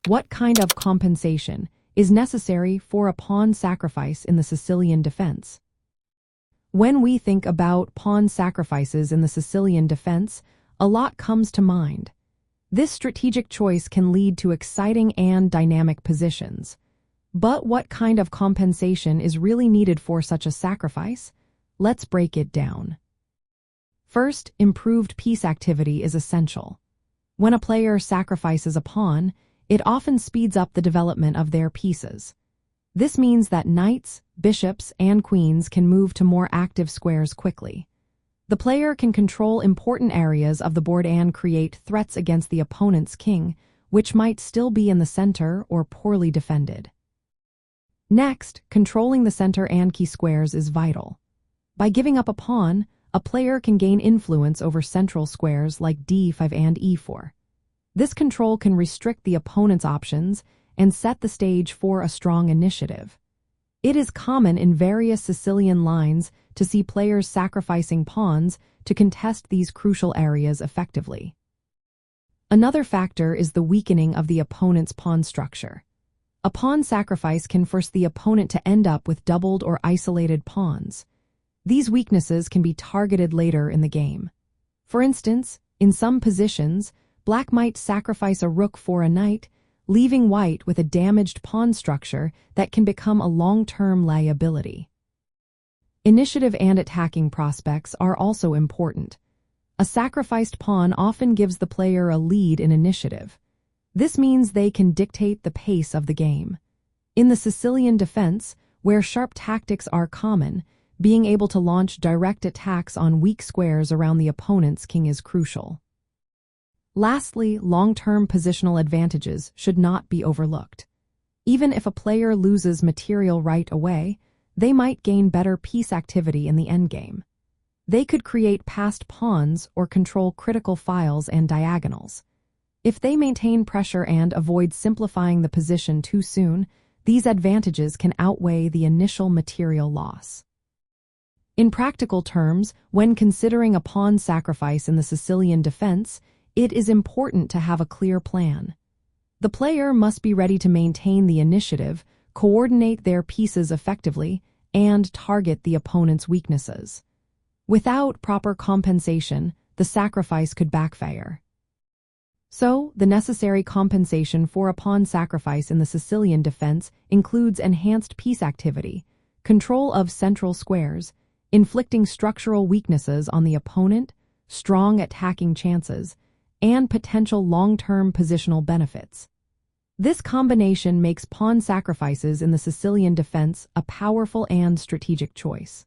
What kind of compensation is necessary for a pawn sacrifice in the Sicilian defense? When we think about pawn sacrifices in the Sicilian defense, a lot comes to mind. This strategic choice can lead to exciting and dynamic positions. But what kind of compensation is really needed for such a sacrifice? Let's break it down. First, improved piece activity is essential. When a player sacrifices a pawn, it often speeds up the development of their pieces. This means that knights, bishops, and queens can move to more active squares quickly. The player can control important areas of the board and create threats against the opponent's king, which might still be in the center or poorly defended. Next, controlling the center and key squares is vital. By giving up a pawn, a player can gain influence over central squares like d5 and e4. This control can restrict the opponent's options and set the stage for a strong initiative. It is common in various Sicilian lines to see players sacrificing pawns to contest these crucial areas effectively. Another factor is the weakening of the opponent's pawn structure. A pawn sacrifice can force the opponent to end up with doubled or isolated pawns. These weaknesses can be targeted later in the game. For instance, in some positions, Black might sacrifice a rook for a knight, leaving white with a damaged pawn structure that can become a long-term liability. Initiative and attacking prospects are also important. A sacrificed pawn often gives the player a lead in initiative. This means they can dictate the pace of the game. In the Sicilian defense, where sharp tactics are common, being able to launch direct attacks on weak squares around the opponent's king is crucial. Lastly, long-term positional advantages should not be overlooked. Even if a player loses material right away, they might gain better piece activity in the endgame. They could create passed pawns or control critical files and diagonals. If they maintain pressure and avoid simplifying the position too soon, these advantages can outweigh the initial material loss. In practical terms, when considering a pawn sacrifice in the Sicilian defense, it is important to have a clear plan. The player must be ready to maintain the initiative, coordinate their pieces effectively, and target the opponent's weaknesses. Without proper compensation, the sacrifice could backfire. So, the necessary compensation for a pawn sacrifice in the Sicilian defense includes enhanced piece activity, control of central squares, inflicting structural weaknesses on the opponent, strong attacking chances, and potential long-term positional benefits. This combination makes pawn sacrifices in the Sicilian defense a powerful and strategic choice.